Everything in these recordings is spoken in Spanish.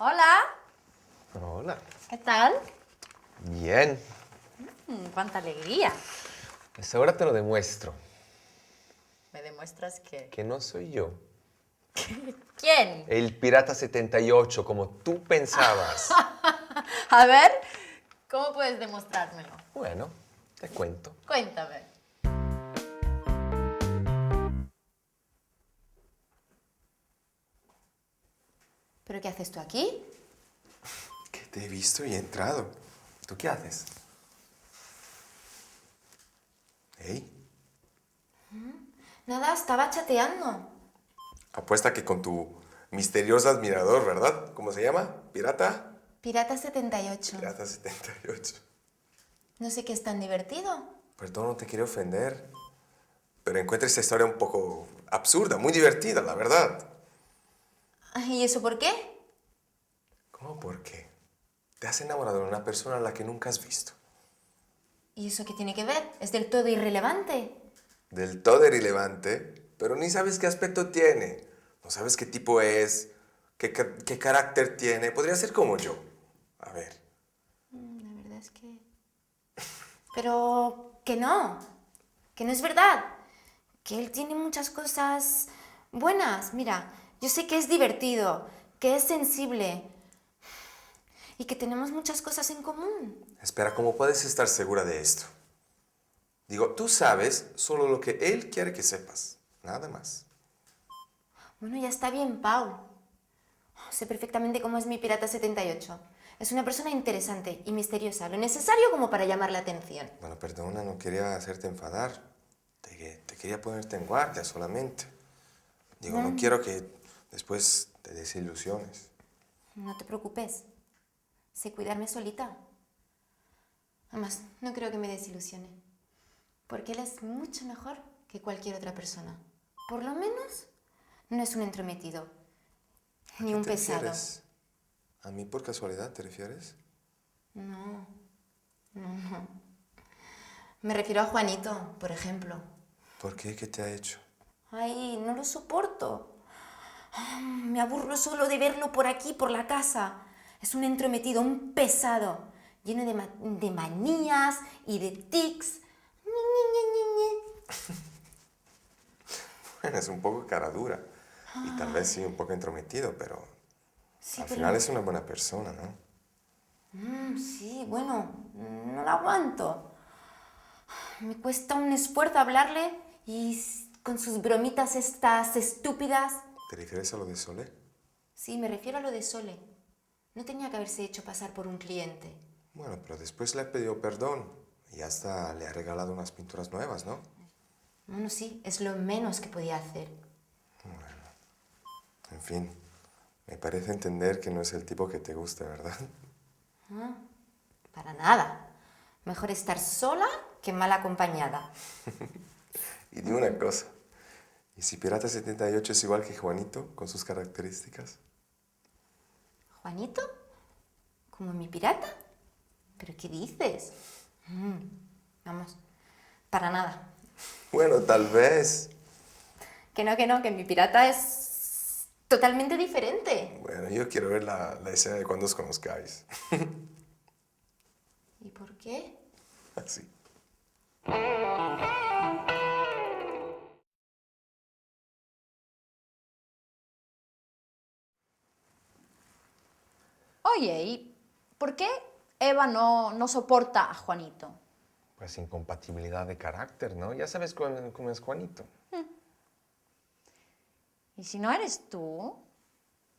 Hola, Hola. ¿qué tal? Bien. ¡Cuánta alegría! Pues ahora te lo demuestro. ¿Me demuestras que? Que no soy yo. ¿Quién? El Pirata 78, como tú pensabas. A ver, ¿cómo puedes demostrármelo? Bueno, te cuento. Cuéntame. ¿Pero qué haces tú aquí? Que te he visto y he entrado. ¿Tú qué haces? ¿Hey? Nada, estaba chateando. Apuesta que con tu misterioso admirador, ¿verdad? ¿Cómo se llama? ¿Pirata? Pirata 78. Pirata 78. No sé qué es tan divertido. Perdón, no te quiero ofender, pero encuentro esta historia un poco absurda, muy divertida, la verdad. ¿Y eso por qué? ¿Cómo por qué? Te has enamorado de una persona a la que nunca has visto. ¿Y eso qué tiene que ver? ¿Es del todo irrelevante? Del todo irrelevante, pero ni sabes qué aspecto tiene. No sabes qué tipo es, qué carácter tiene. Podría ser como yo. A ver. La verdad es que... Pero que no es verdad. Que él tiene muchas cosas buenas. Mira, yo sé que es divertido, que es sensible y que tenemos muchas cosas en común. Espera, ¿cómo puedes estar segura de esto? Digo, tú sabes solo lo que él quiere que sepas, nada más. Bueno, ya está bien, Pau. Sé perfectamente cómo es mi Pirata 78. Es una persona interesante y misteriosa, lo necesario como para llamar la atención. Bueno, perdona, no quería hacerte enfadar. Te quería ponerte en guardia solamente. Digo, no quiero que después te desilusiones. No te preocupes, sé cuidarme solita. Además, no creo que me desilusione, porque él es mucho mejor que cualquier otra persona. Por lo menos, no es un entrometido, ¿A ni quién un te pesado. refieres? ¿A mí por casualidad te refieres? No. Me refiero a Juanito, por ejemplo. ¿Por qué? ¿Qué te ha hecho? Ay, no lo soporto. Me aburro solo de verlo por aquí, por la casa. Es un entrometido, un pesado, lleno de manías y de tics. Ñe, Ñe, Ñe, Ñe, Ñe. Bueno, es un poco cara dura. Y tal vez sí un poco entrometido, pero Sí, al pero... final es una buena persona, ¿no? Sí, bueno, no lo aguanto. Me cuesta un esfuerzo hablarle y con sus bromitas estas estúpidas. ¿Te refieres a lo de Sole? Sí, me refiero a lo de Sole. No tenía que haberse hecho pasar por un cliente. Bueno, pero después le ha pedido perdón y hasta le ha regalado unas pinturas nuevas, ¿no? Bueno, sí, es lo menos que podía hacer. En fin, me parece entender que no es el tipo que te gusta, ¿verdad? Para nada. Mejor estar sola que mal acompañada. Y dime una cosa, ¿y si Pirata 78 es igual que Juanito con sus características? ¿Juanito? ¿Como mi pirata? ¿Pero qué dices? Vamos, para nada. Bueno, tal vez. Que mi pirata es totalmente diferente. Bueno, yo quiero ver la escena de cuando os conozcáis. ¿Y por qué? Así. Oye, ¿y por qué Eva no soporta a Juanito? Pues incompatibilidad de carácter, ¿no? Ya sabes cómo es Juanito. Y si no eres tú,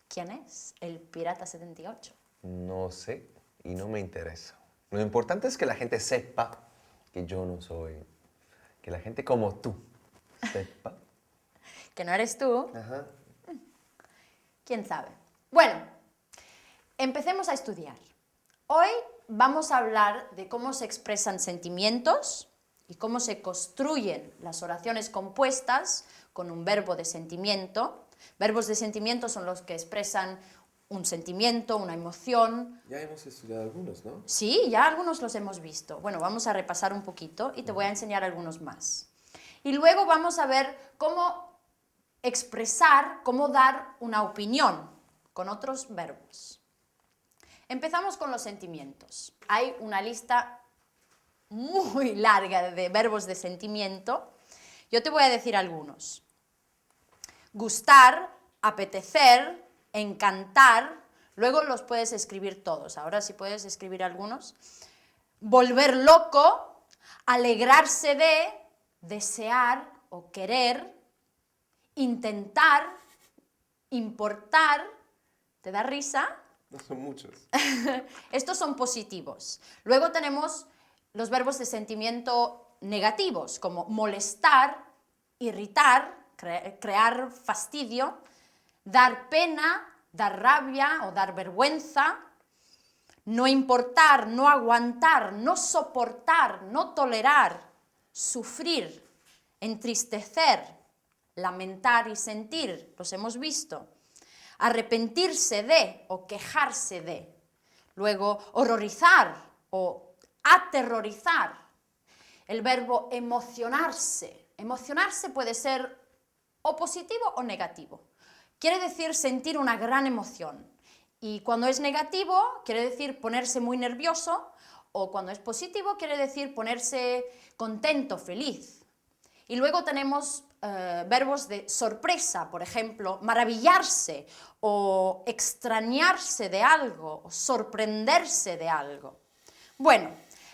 ¿quién es? El Pirata 78. No sé y no me interesa. Lo importante es que la gente sepa que yo no soy. Que la gente como tú sepa. ¿Que no eres tú? Ajá. ¿Quién sabe? Bueno, empecemos a estudiar. Hoy vamos a hablar de cómo se expresan sentimientos y cómo se construyen las oraciones compuestas con un verbo de sentimiento. Verbos de sentimiento son los que expresan un sentimiento, una emoción. Ya hemos estudiado algunos, ¿no? Sí, ya algunos los hemos visto. Bueno, vamos a repasar un poquito y te voy a enseñar algunos más. Y luego vamos a ver cómo expresar, cómo dar una opinión con otros verbos. Empezamos con los sentimientos. Hay una lista muy larga de verbos de sentimiento. Yo te voy a decir algunos. Gustar, apetecer, encantar. Luego los puedes escribir todos. Ahora sí puedes escribir algunos. Volver loco, alegrarse de, desear o querer, intentar, importar. ¿Te da risa? No son muchos. Estos son positivos. Luego tenemos los verbos de sentimiento negativos, como molestar, irritar, crear fastidio, dar pena, dar rabia o dar vergüenza, no importar, no aguantar, no soportar, no tolerar, sufrir, entristecer, lamentar y sentir, los hemos visto. Arrepentirse de o quejarse de. Luego, horrorizar o aterrorizar. El verbo emocionarse. Emocionarse puede ser o positivo o negativo. Quiere decir sentir una gran emoción. Y cuando es negativo, quiere decir ponerse muy nervioso, o cuando es positivo, quiere decir ponerse contento, feliz. Y luego tenemos verbos de sorpresa, por ejemplo, maravillarse o extrañarse de algo o sorprenderse de algo. Bueno,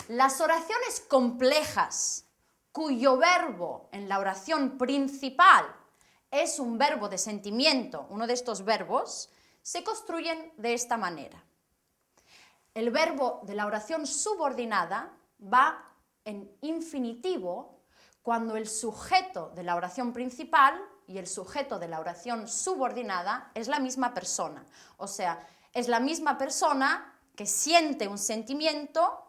las oraciones complejas cuyo verbo en la oración principal es un verbo de sentimiento, uno de estos verbos, se construyen de esta manera. El verbo de la oración subordinada va en infinitivo cuando el sujeto de la oración principal y el sujeto de la oración subordinada es la misma persona. O sea, es la misma persona que siente un sentimiento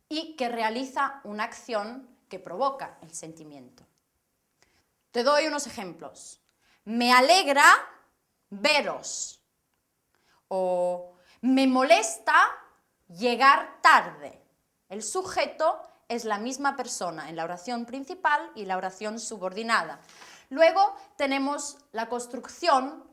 y que realiza una acción que provoca el sentimiento. Te doy unos ejemplos. Me alegra veros. O me molesta llegar tarde. El sujeto es la misma persona en la oración principal y la oración subordinada. Luego tenemos la construcción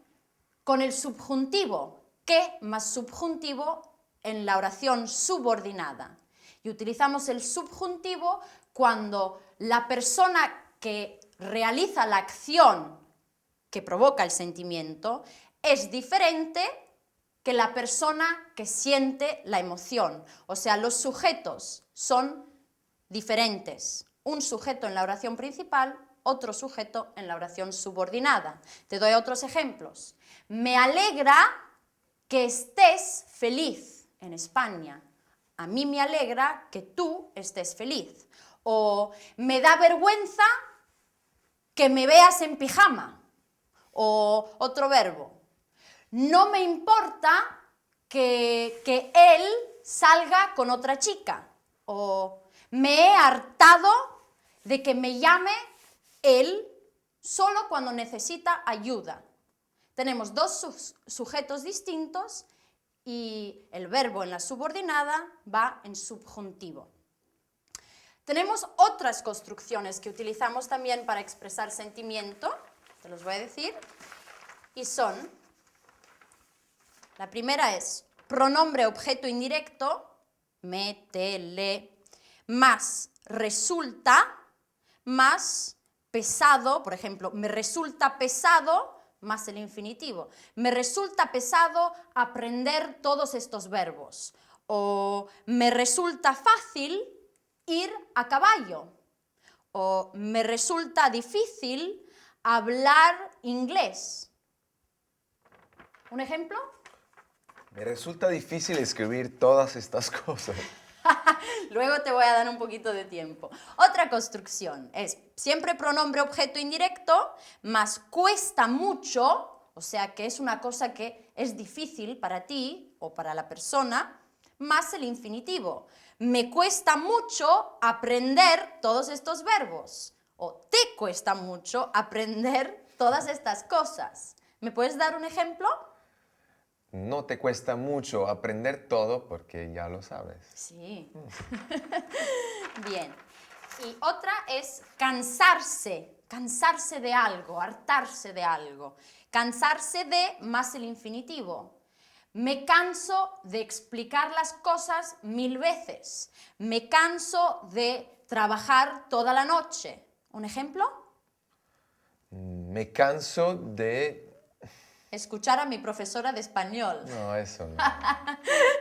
con el subjuntivo, que más subjuntivo en la oración subordinada. Y utilizamos el subjuntivo cuando la persona que realiza la acción que provoca el sentimiento es diferente que la persona que siente la emoción. O sea, los sujetos son diferentes. Un sujeto en la oración principal, otro sujeto en la oración subordinada. Te doy otros ejemplos. Me alegra que estés feliz en España. A mí me alegra que tú estés feliz. O me da vergüenza que me veas en pijama. O otro verbo. No me importa que él salga con otra chica. O me he hartado de que me llame él solo cuando necesita ayuda. Tenemos dos sujetos distintos y el verbo en la subordinada va en subjuntivo. Tenemos otras construcciones que utilizamos también para expresar sentimiento, te los voy a decir, y son, la primera es pronombre objeto indirecto, me, te, le, más resulta, más pesado, por ejemplo, me resulta pesado, más el infinitivo. Me resulta pesado aprender todos estos verbos. O me resulta fácil ir a caballo. O me resulta difícil hablar inglés. ¿Un ejemplo? Me resulta difícil escribir todas estas cosas. Luego te voy a dar un poquito de tiempo. Otra construcción es siempre pronombre objeto indirecto, más cuesta mucho, o sea que es una cosa que es difícil para ti o para la persona, más el infinitivo. Me cuesta mucho aprender todos estos verbos. O te cuesta mucho aprender todas estas cosas. ¿Me puedes dar un ejemplo? No te cuesta mucho aprender todo porque ya lo sabes. Sí. Bien. Y otra es cansarse, cansarse de algo, hartarse de algo. Cansarse de más el infinitivo. Me canso de explicar las cosas 1000 veces. Me canso de trabajar toda la noche. ¿Un ejemplo? Me canso de... Escuchar a mi profesora de español. No, eso no.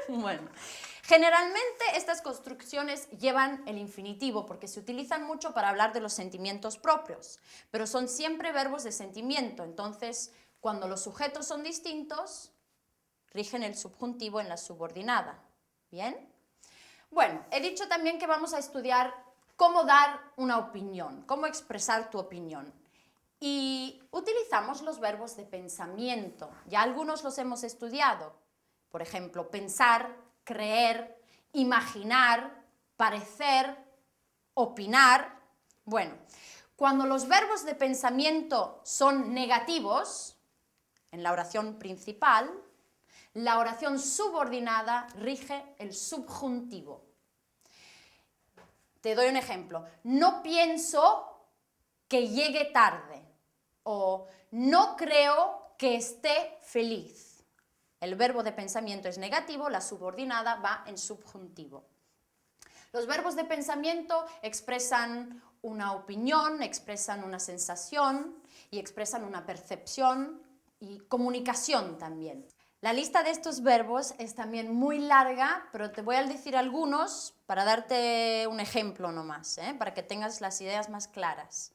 Bueno, generalmente estas construcciones llevan el infinitivo porque se utilizan mucho para hablar de los sentimientos propios, pero son siempre verbos de sentimiento. Entonces, cuando los sujetos son distintos, rigen el subjuntivo en la subordinada. ¿Bien? Bueno, he dicho también que vamos a estudiar cómo dar una opinión, cómo expresar tu opinión. Y utilizamos los verbos de pensamiento. Ya algunos los hemos estudiado. Por ejemplo, pensar, creer, imaginar, parecer, opinar. Bueno, cuando los verbos de pensamiento son negativos, en la oración principal, la oración subordinada rige el subjuntivo. Te doy un ejemplo. No pienso que llegue tarde o no creo que esté feliz. El verbo de pensamiento es negativo, la subordinada va en subjuntivo. Los verbos de pensamiento expresan una opinión, expresan una sensación y expresan una percepción y comunicación también. La lista de estos verbos es también muy larga, pero te voy a decir algunos para darte un ejemplo nomás, para que tengas las ideas más claras.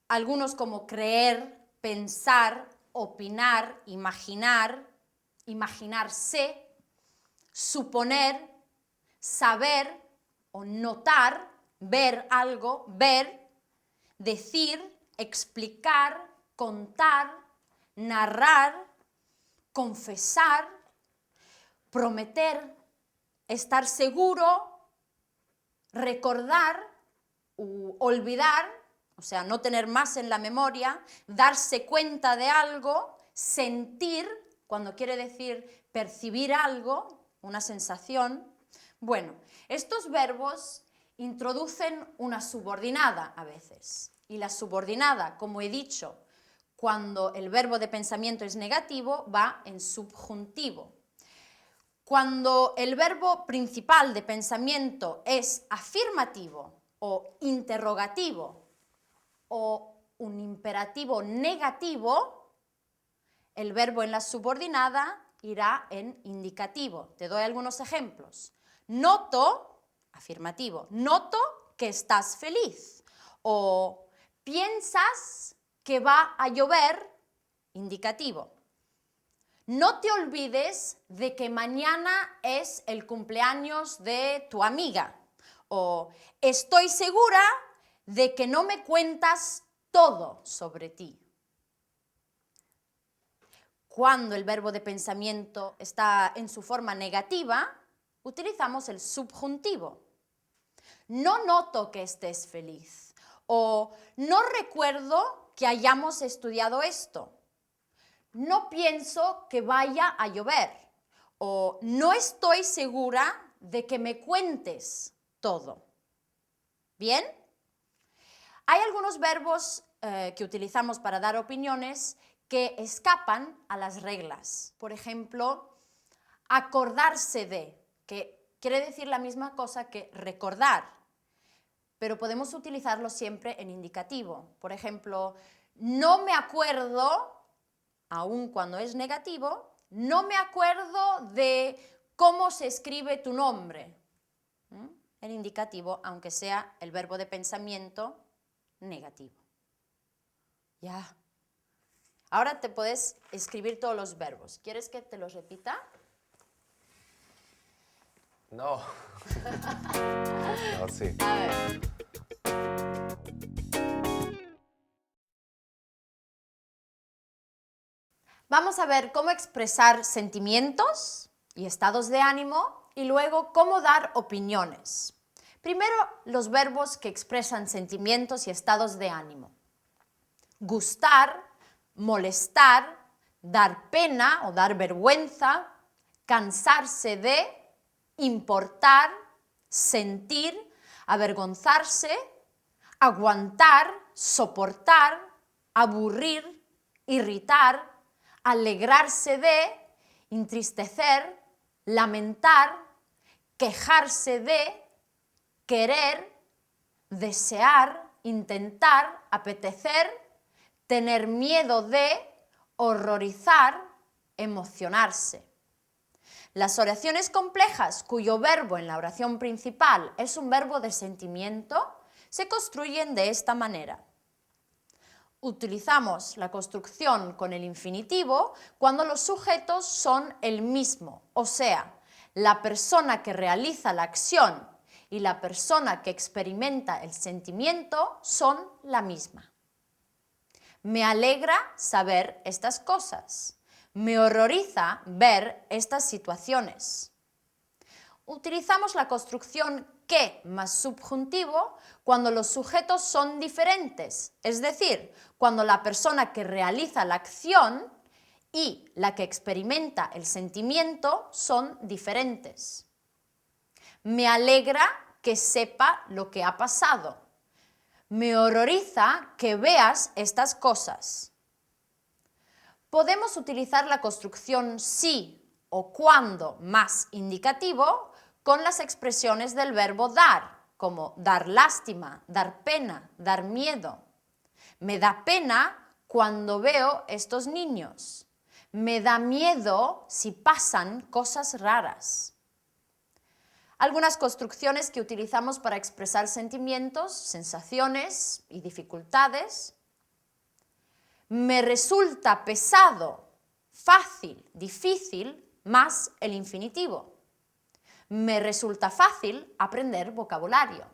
Algunos como creer, pensar, opinar, imaginar, imaginarse, suponer, saber o notar, ver algo, ver, decir, explicar, contar, narrar, confesar, prometer, estar seguro, recordar u olvidar, o sea, no tener más en la memoria, darse cuenta de algo, sentir, cuando quiere decir percibir algo, una sensación. Bueno, estos verbos introducen una subordinada a veces. Y la subordinada, como he dicho, cuando el verbo de pensamiento es negativo, va en subjuntivo. Cuando el verbo principal de pensamiento es afirmativo o interrogativo o un imperativo negativo, el verbo en la subordinada irá en indicativo. Te doy algunos ejemplos. Noto, afirmativo, noto que estás feliz. O piensas que va a llover, indicativo. No te olvides de que mañana es el cumpleaños de tu amiga. O estoy segura de que no me cuentas todo sobre ti. Cuando el verbo de pensamiento está en su forma negativa, utilizamos el subjuntivo. No noto que estés feliz. O no recuerdo que hayamos estudiado esto. No pienso que vaya a llover. O no estoy segura de que me cuentes todo. ¿Bien? Hay algunos verbos que utilizamos para dar opiniones que escapan a las reglas. Por ejemplo, acordarse de, que quiere decir la misma cosa que recordar, pero podemos utilizarlo siempre en indicativo. Por ejemplo, no me acuerdo, aun cuando es negativo, no me acuerdo de cómo se escribe tu nombre. En indicativo, aunque sea el verbo de pensamiento negativo. Ya. Ahora te puedes escribir todos los verbos. ¿Quieres que te los repita? No. No, sí. A ver. Vamos a ver cómo expresar sentimientos y estados de ánimo y luego cómo dar opiniones. Primero, los verbos que expresan sentimientos y estados de ánimo. Gustar, molestar, dar pena o dar vergüenza, cansarse de, importar, sentir, avergonzarse, aguantar, soportar, aburrir, irritar, alegrarse de entristecer, lamentar, quejarse de, querer, desear, intentar, apetecer, tener miedo de, horrorizar, emocionarse. Las oraciones complejas cuyo verbo en la oración principal es un verbo de sentimiento se construyen de esta manera. Utilizamos la construcción con el infinitivo cuando los sujetos son el mismo, o sea, la persona que realiza la acción y la persona que experimenta el sentimiento son la misma. Me alegra saber estas cosas. Me horroriza ver estas situaciones. Utilizamos la construcción que más subjuntivo cuando los sujetos son diferentes, es decir, cuando la persona que realiza la acción y la que experimenta el sentimiento son diferentes. Me alegra que sepa lo que ha pasado. Me horroriza que veas estas cosas. Podemos utilizar la construcción si o cuando más indicativo con las expresiones del verbo dar, como dar lástima, dar pena, dar miedo. Me da pena cuando veo estos niños. Me da miedo si pasan cosas raras. Algunas construcciones que utilizamos para expresar sentimientos, sensaciones y dificultades. Me resulta pesado, fácil, difícil, más el infinitivo. Me resulta fácil aprender vocabulario.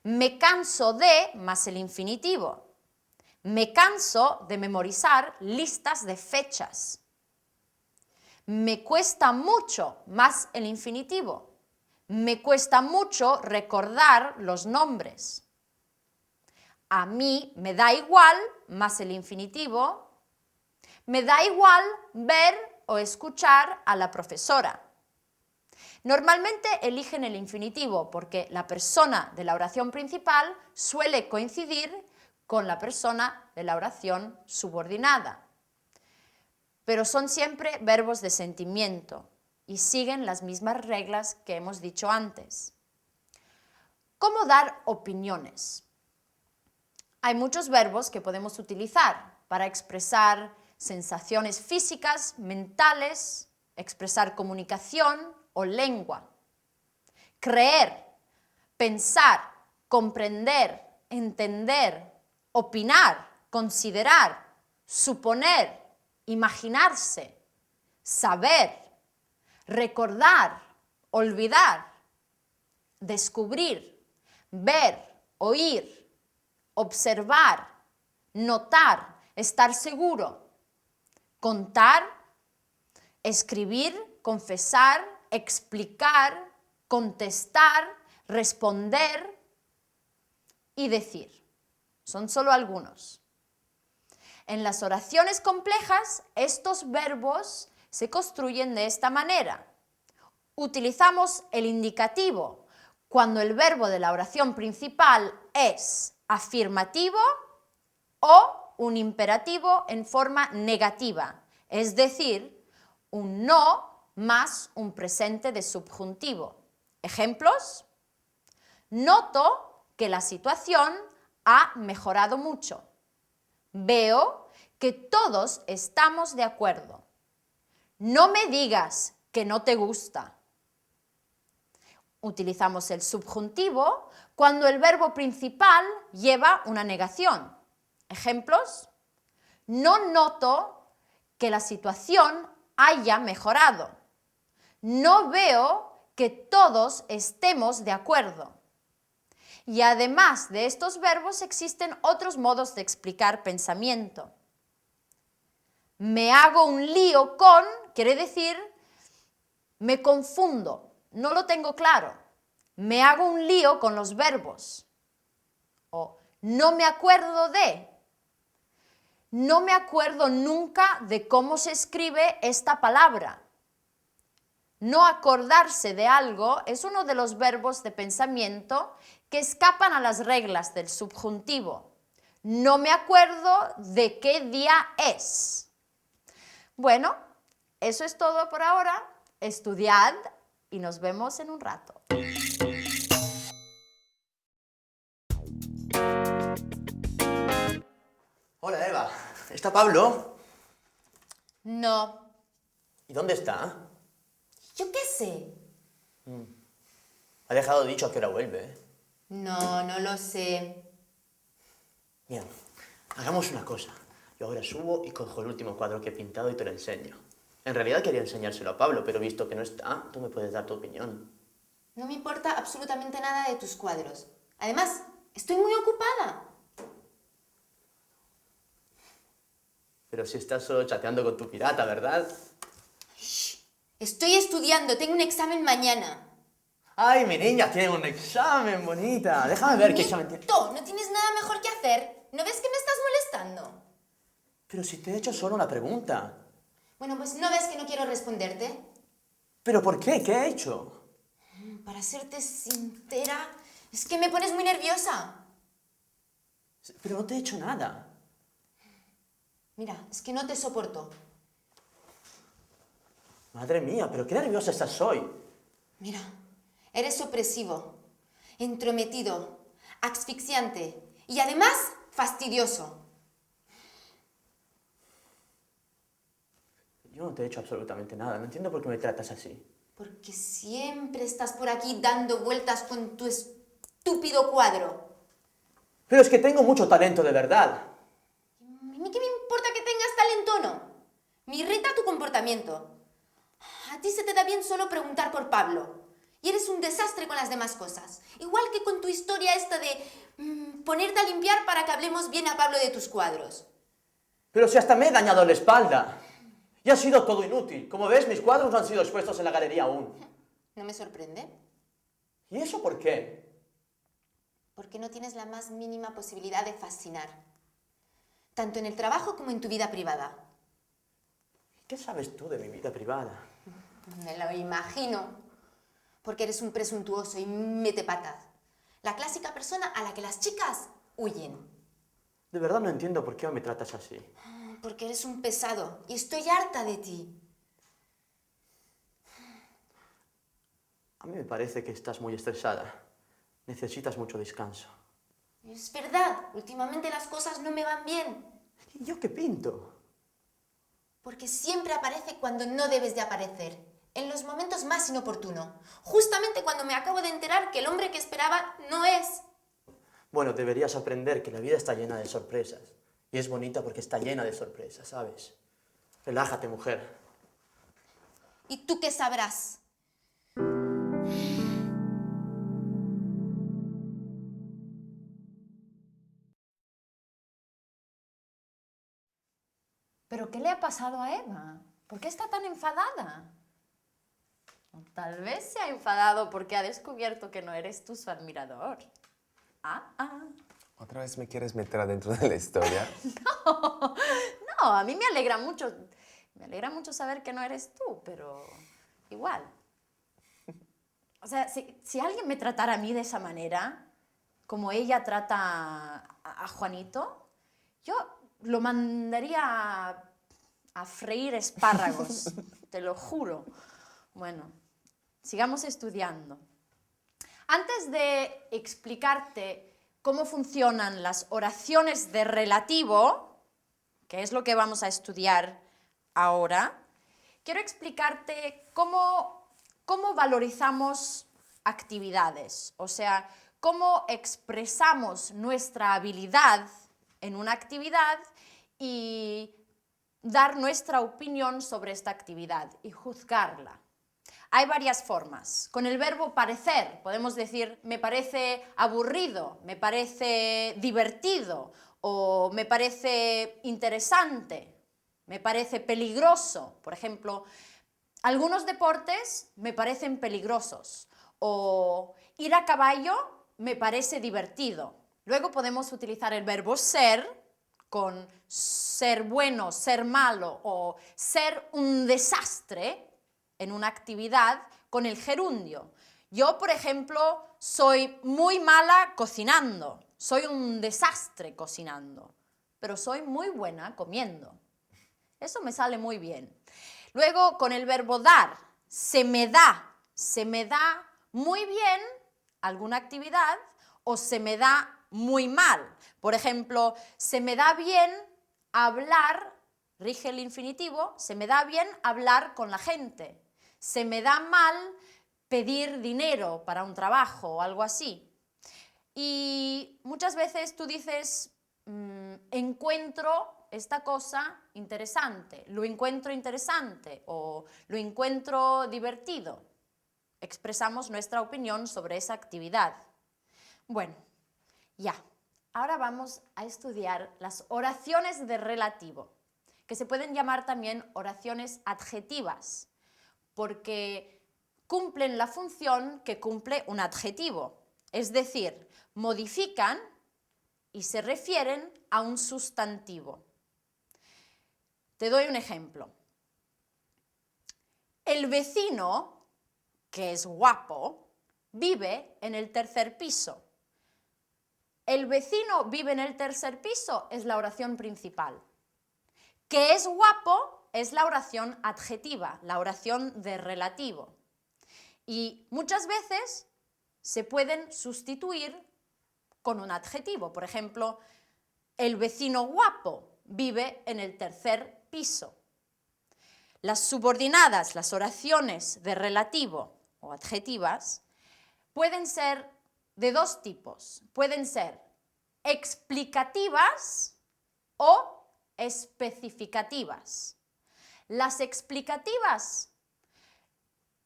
Me canso de, más el infinitivo. Me canso de memorizar listas de fechas. Me cuesta mucho, más el infinitivo. Me cuesta mucho recordar los nombres. A mí me da igual, más el infinitivo. Me da igual ver o escuchar a la profesora. Normalmente eligen el infinitivo porque la persona de la oración principal suele coincidir con la persona de la oración subordinada. Pero son siempre verbos de sentimiento y siguen las mismas reglas que hemos dicho antes. ¿Cómo dar opiniones? Hay muchos verbos que podemos utilizar para expresar sensaciones físicas, mentales, expresar comunicación o lengua. Creer, pensar, comprender, entender, opinar, considerar, suponer, imaginarse, saber, recordar, olvidar, descubrir, ver, oír, observar, notar, estar seguro, contar, escribir, confesar, explicar, contestar, responder y decir. Son solo algunos. En las oraciones complejas, estos verbos se construyen de esta manera. Utilizamos el indicativo cuando el verbo de la oración principal es afirmativo o un imperativo en forma negativa, es decir, un no más un presente de subjuntivo. Ejemplos: noto que la situación ha mejorado mucho. Veo que todos estamos de acuerdo. No me digas que no te gusta. Utilizamos el subjuntivo cuando el verbo principal lleva una negación. Ejemplos: no noto que la situación haya mejorado. No veo que todos estemos de acuerdo. Y además de estos verbos existen otros modos de explicar pensamiento. Me hago un lío con, quiere decir, me confundo, no lo tengo claro. Me hago un lío con los verbos. O no me acuerdo de. No me acuerdo nunca de cómo se escribe esta palabra. No acordarse de algo es uno de los verbos de pensamiento que escapan a las reglas del subjuntivo. No me acuerdo de qué día es. Bueno, Eso es todo por ahora. Estudiad y nos vemos en un rato. Hola, Eva. ¿Está Pablo? No, ¿Y dónde está? yo qué sé. Ha dejado dicho a qué hora vuelve, ¿eh? No, no lo sé. Mira, hagamos una cosa. Yo ahora subo y cojo el último cuadro que he pintado y te lo enseño. En realidad quería enseñárselo a Pablo, pero visto que no está, tú me puedes dar tu opinión. No me importa absolutamente nada de tus cuadros. Además, estoy muy ocupada. Pero si estás solo chateando con tu pirata, ¿verdad? Estoy estudiando, tengo un examen mañana. ¡Ay, mi niña tiene un examen, bonita! Déjame ver qué examen tiene. Nieto, ¿no tienes nada mejor que hacer? ¿No ves que me estás molestando? Pero si te he hecho solo una pregunta. Bueno, pues ¿no ves que no quiero responderte? ¿Pero por qué? ¿Qué he hecho? Para serte sincera, es que me pones muy nerviosa. Pero no te he hecho nada. Mira, es que no te soporto. Madre mía, pero qué nerviosa estás hoy. Mira, eres opresivo, entrometido, asfixiante y además fastidioso. Yo no te he hecho absolutamente nada. No entiendo por qué me tratas así. Porque siempre estás por aquí dando vueltas con tu estúpido cuadro. Pero es que tengo mucho talento, de verdad. ¿A mí qué me importa que tengas talento o no? Me irrita tu comportamiento. A ti se te da bien solo preguntar por Pablo. Y eres un desastre con las demás cosas. Igual que con tu historia esta de ponerte a limpiar para que hablemos bien a Pablo de tus cuadros. Pero si hasta me he dañado la espalda. Y ha sido todo inútil. Como ves, mis cuadros no han sido expuestos en la galería aún. ¿No me sorprende? ¿Y eso por qué? Porque no tienes la más mínima posibilidad de fascinar. Tanto en el trabajo como en tu vida privada. ¿Qué sabes tú de mi vida privada? Me lo imagino. Porque eres un presuntuoso y metepatas. La clásica persona a la que las chicas huyen. De verdad no entiendo por qué me tratas así. Porque eres un pesado y estoy harta de ti. A mí me parece que estás muy estresada. Necesitas mucho descanso. Es verdad, últimamente las cosas no me van bien. ¿Y yo qué pinto? Porque siempre aparece cuando no debes de aparecer. En los momentos más inoportunos. Justamente cuando me acabo de enterar que el hombre que esperaba no es. Bueno, deberías aprender que la vida está llena de sorpresas. Y es bonita porque está llena de sorpresas, ¿sabes? Relájate, mujer. ¿Y tú qué sabrás? ¿Pero qué le ha pasado a Eva? ¿Por qué está tan enfadada? O tal vez se ha enfadado porque ha descubierto que no eres tú su admirador. ¿Otra vez me quieres meter adentro de la historia? No, a mí me alegra mucho. Me alegra mucho saber que no eres tú, pero igual. O sea, si alguien me tratara a mí de esa manera, como ella trata a Juanito, yo lo mandaría a freír espárragos, te lo juro. Bueno, sigamos estudiando. Antes de explicarte cómo funcionan las oraciones de relativo, que es lo que vamos a estudiar ahora, quiero explicarte cómo valorizamos actividades, o sea, cómo expresamos nuestra habilidad en una actividad y dar nuestra opinión sobre esta actividad y juzgarla. Hay varias formas. Con el verbo parecer podemos decir me parece aburrido, me parece divertido o me parece interesante, me parece peligroso. Por ejemplo, algunos deportes me parecen peligrosos o ir a caballo me parece divertido. Luego podemos utilizar el verbo ser con ser bueno, ser malo o ser un desastre en una actividad con el gerundio. Yo, por ejemplo, soy muy mala cocinando, soy un desastre cocinando, pero soy muy buena comiendo. Eso me sale muy bien. Luego, con el verbo dar, se me da muy bien alguna actividad o se me da muy mal. Por ejemplo, se me da bien hablar, rige el infinitivo, se me da bien hablar con la gente. Se me da mal pedir dinero para un trabajo o algo así. Y muchas veces tú dices, encuentro esta cosa interesante, lo encuentro interesante o lo encuentro divertido. Expresamos nuestra opinión sobre esa actividad. Bueno, ya. Ahora vamos a estudiar las oraciones de relativo, que se pueden llamar también oraciones adjetivas, porque cumplen la función que cumple un adjetivo, es decir, modifican y se refieren a un sustantivo. Te doy un ejemplo. El vecino, que es guapo, vive en el tercer piso. El vecino vive en el tercer piso es la oración principal. Que es guapo es la oración adjetiva, la oración de relativo. Y muchas veces se pueden sustituir con un adjetivo. Por ejemplo, el vecino guapo vive en el tercer piso. Las subordinadas, las oraciones de relativo o adjetivas, pueden ser de dos tipos. Pueden ser explicativas o especificativas. Las explicativas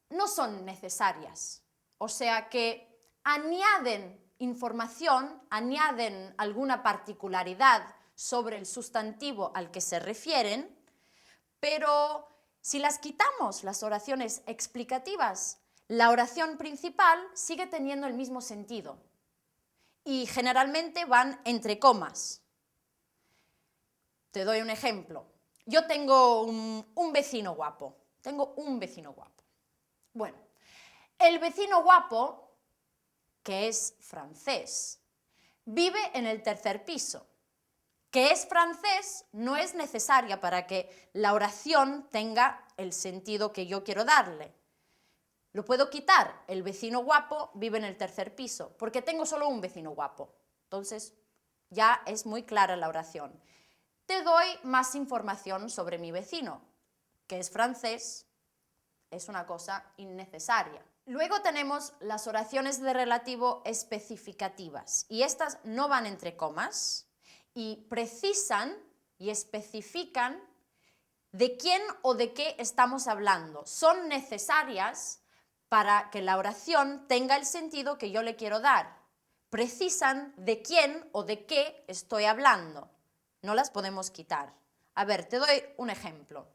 no son necesarias, o sea que añaden información, añaden alguna particularidad sobre el sustantivo al que se refieren, pero si las quitamos, las oraciones explicativas, la oración principal sigue teniendo el mismo sentido y generalmente van entre comas. Te doy un ejemplo. Yo tengo un vecino guapo. Tengo un vecino guapo. Bueno, el vecino guapo, que es francés, vive en el tercer piso. Que es francés no es necesaria para que la oración tenga el sentido que yo quiero darle. Lo puedo quitar. El vecino guapo vive en el tercer piso, porque tengo solo un vecino guapo. Entonces, ya es muy clara la oración. Te doy más información sobre mi vecino, que es francés, es una cosa innecesaria. Luego tenemos las oraciones de relativo especificativas, y estas no van entre comas y precisan y especifican de quién o de qué estamos hablando. Son necesarias para que la oración tenga el sentido que yo le quiero dar. Precisan de quién o de qué estoy hablando. No las podemos quitar. A ver, te doy un ejemplo.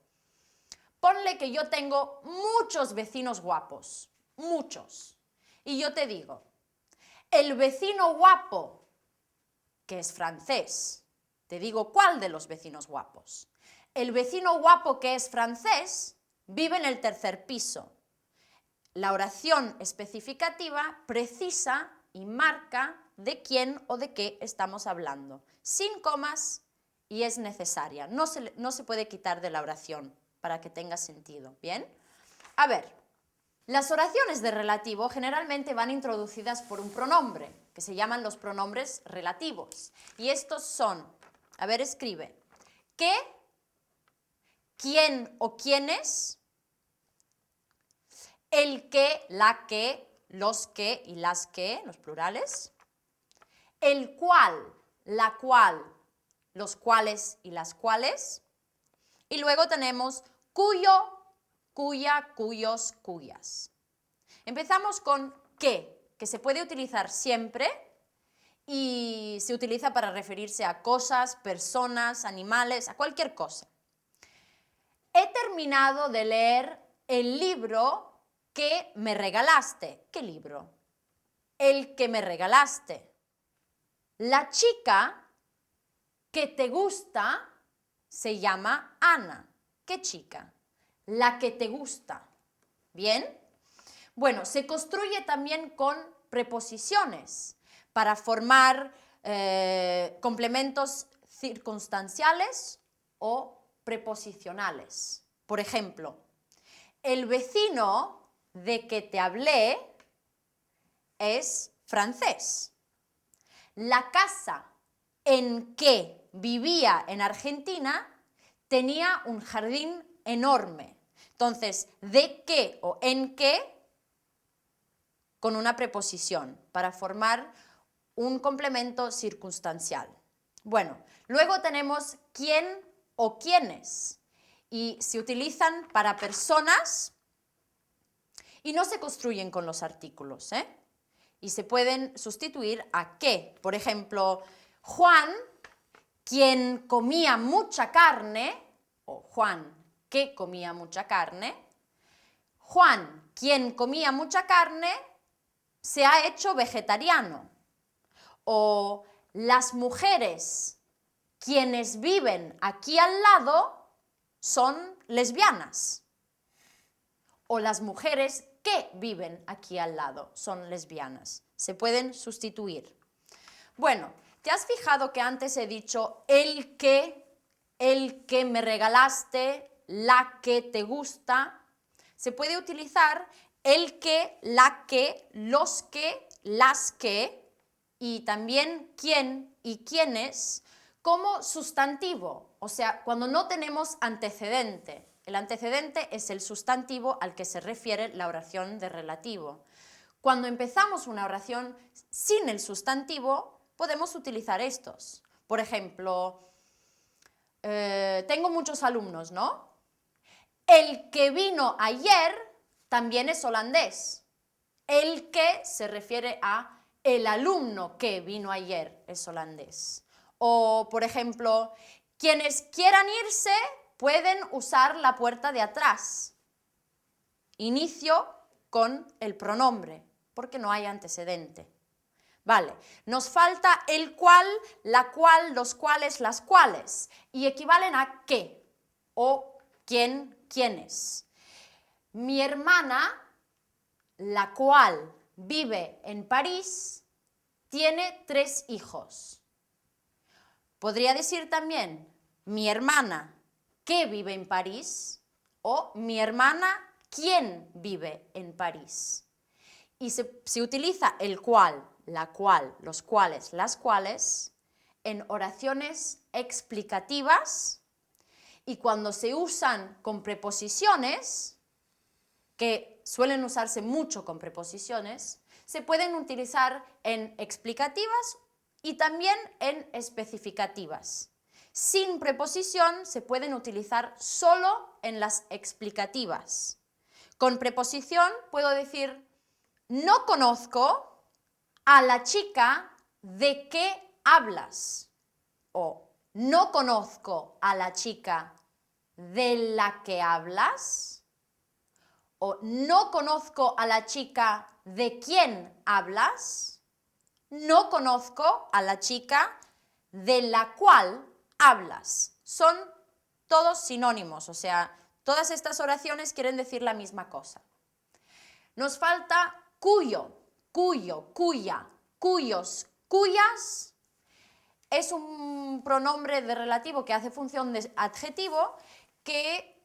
Ponle que yo tengo muchos vecinos guapos, muchos. Y yo te digo, el vecino guapo, que es francés, te digo cuál de los vecinos guapos. El vecino guapo que es francés vive en el tercer piso. La oración especificativa precisa y marca de quién o de qué estamos hablando, sin comas, y es necesaria. No se puede quitar de la oración para que tenga sentido. ¿Bien? A ver, las oraciones de relativo generalmente van introducidas por un pronombre, que se llaman los pronombres relativos. Y estos son, a ver, escribe, qué, quién o quiénes, el que, la que, los que y las que, los plurales, el cual, la cual, los cuales y las cuales, y luego tenemos cuyo, cuya, cuyos, cuyas. Empezamos con qué, que se puede utilizar siempre y se utiliza para referirse a cosas, personas, animales, a cualquier cosa. He terminado de leer el libro que me regalaste. ¿Qué libro? El que me regalaste. La chica que te gusta se llama Ana. ¿Qué chica? La que te gusta. ¿Bien? Bueno, se construye también con preposiciones para formar complementos circunstanciales o preposicionales. Por ejemplo, el vecino de que te hablé es francés. La casa en que vivía en Argentina tenía un jardín enorme. Entonces, de qué o en qué con una preposición para formar un complemento circunstancial. Bueno, luego tenemos quién o quiénes y se utilizan para personas y no se construyen con los artículos, y se pueden sustituir a qué. Por ejemplo, Juan, quien comía mucha carne, o Juan, que comía mucha carne. Juan, quien comía mucha carne, se ha hecho vegetariano. O las mujeres, quienes viven aquí al lado, son lesbianas. O las mujeres que viven aquí al lado son lesbianas. Se pueden sustituir. Bueno, ¿te has fijado que antes he dicho el que me regalaste, la que te gusta? Se puede utilizar el que, la que, los que, las que y también quién y quiénes como sustantivo, o sea, cuando no tenemos antecedente. El antecedente es el sustantivo al que se refiere la oración de relativo. Cuando empezamos una oración sin el sustantivo, podemos utilizar estos. Por ejemplo, tengo muchos alumnos, ¿no? El que vino ayer también es holandés. El que se refiere a el alumno que vino ayer es holandés. O, por ejemplo, quienes quieran irse pueden usar la puerta de atrás. Inicio con el pronombre, porque no hay antecedente. Vale, nos falta el cual, la cual, los cuales, las cuales, y equivalen a qué o quién, quiénes. Mi hermana, la cual vive en París, tiene 3 hijos. Podría decir también mi hermana que vive en París o mi hermana quien vive en París. Y se utiliza el cual, la cual, los cuales, las cuales en oraciones explicativas y cuando se usan con preposiciones, que suelen usarse mucho con preposiciones, se pueden utilizar en explicativas y también en especificativas. Sin preposición se pueden utilizar solo en las explicativas. Con preposición puedo decir no conozco a la chica de qué hablas o no conozco a la chica de la que hablas o no conozco a la chica de quién hablas, no conozco a la chica de la cual hablas. Son todos sinónimos, o sea, todas estas oraciones quieren decir la misma cosa. Nos falta cuyo, cuyo, cuya, cuyos, cuyas. Es un pronombre de relativo que hace función de adjetivo que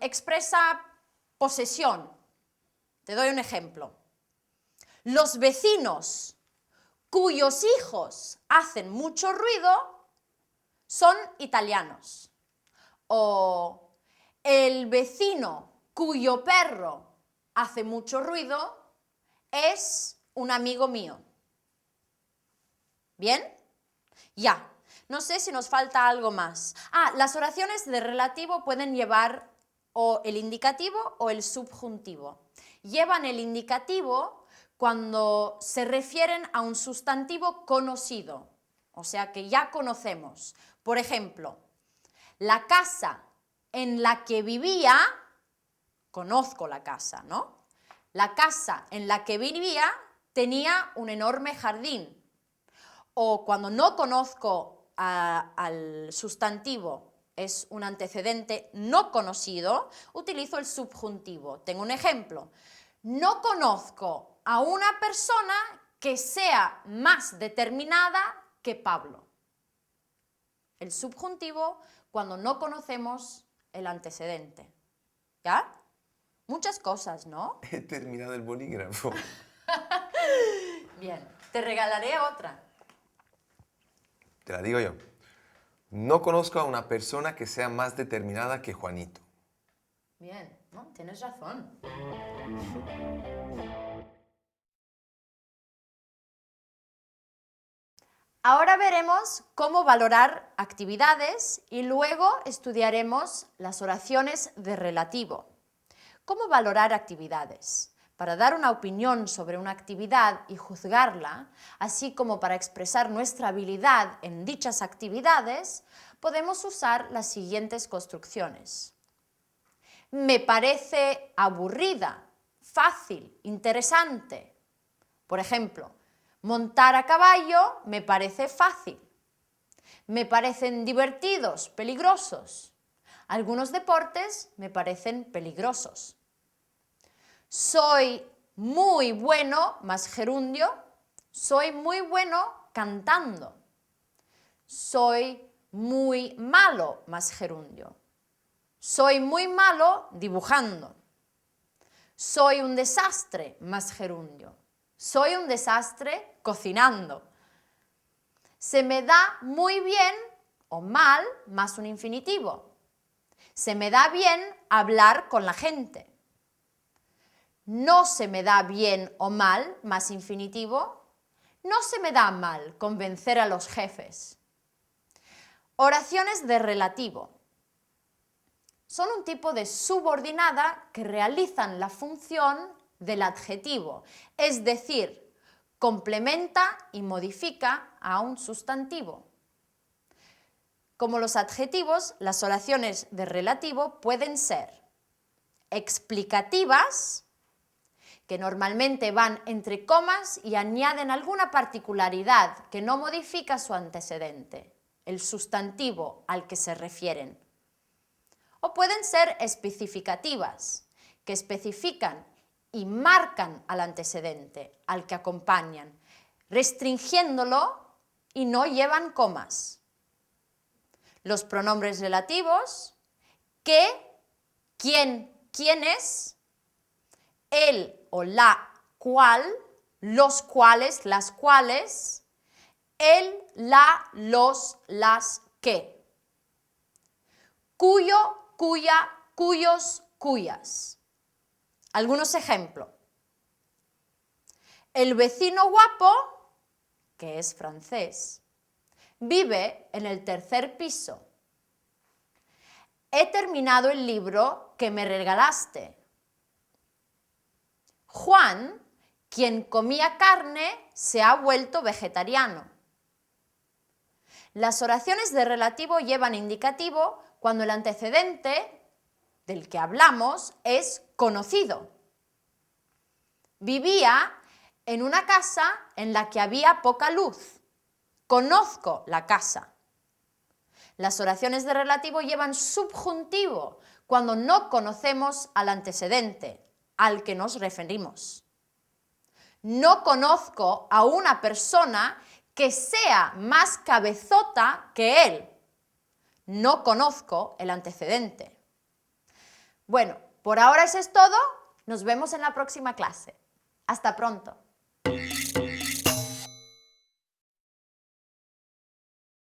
expresa posesión. Te doy un ejemplo. Los vecinos cuyos hijos hacen mucho ruido son italianos. O el vecino cuyo perro hace mucho ruido es un amigo mío. ¿Bien? Ya. No sé si nos falta algo más. Las oraciones de relativo pueden llevar o el indicativo o el subjuntivo. Llevan el indicativo cuando se refieren a un sustantivo conocido, o sea que ya conocemos. Por ejemplo, la casa en la que vivía, conozco la casa, ¿no? La casa en la que vivía tenía un enorme jardín. O cuando no conozco al sustantivo, es un antecedente no conocido, utilizo el subjuntivo. Tengo un ejemplo. No conozco a una persona que sea más determinada que Pablo. El subjuntivo cuando no conocemos el antecedente. ¿Ya? Muchas cosas, ¿no? He terminado el bolígrafo. Bien, te regalaré otra. Te la digo yo. No conozco a una persona que sea más determinada que Juanito. Bien, ¿no? Tienes razón. Ahora veremos cómo valorar actividades y luego estudiaremos las oraciones de relativo. ¿Cómo valorar actividades? Para dar una opinión sobre una actividad y juzgarla, así como para expresar nuestra habilidad en dichas actividades, podemos usar las siguientes construcciones. Me parece aburrida, fácil, interesante. Por ejemplo, montar a caballo me parece fácil. Me parecen divertidos, peligrosos. Algunos deportes me parecen peligrosos. Soy muy bueno, más gerundio. Soy muy bueno cantando. Soy muy malo, más gerundio. Soy muy malo dibujando. Soy un desastre, más gerundio. Soy un desastre cocinando. Se me da muy bien o mal, más un infinitivo. Se me da bien hablar con la gente. No se me da bien o mal, más infinitivo. No se me da mal convencer a los jefes. Oraciones de relativo. Son un tipo de subordinada que realizan la función del adjetivo, es decir, complementa y modifica a un sustantivo. Como los adjetivos, las oraciones de relativo pueden ser explicativas, que normalmente van entre comas y añaden alguna particularidad que no modifica su antecedente, el sustantivo al que se refieren. O pueden ser especificativas, que especifican y marcan al antecedente, al que acompañan, restringiéndolo y no llevan comas. Los pronombres relativos, que, quién, quiénes, el o la, cual, los cuales, las cuales, el, la, los, las, que. Cuyo, cuya, cuyos, cuyas. Algunos ejemplos. El vecino guapo, que es francés, vive en el 3er piso. He terminado el libro que me regalaste. Juan, quien comía carne, se ha vuelto vegetariano. Las oraciones de relativo llevan indicativo cuando el antecedente del que hablamos es conocido. Vivía en una casa en la que había poca luz. Conozco la casa. Las oraciones de relativo llevan subjuntivo cuando no conocemos al antecedente, al que nos referimos. No conozco a una persona que sea más cabezota que él. No conozco el antecedente. Bueno, por ahora eso es todo. Nos vemos en la próxima clase. Hasta pronto.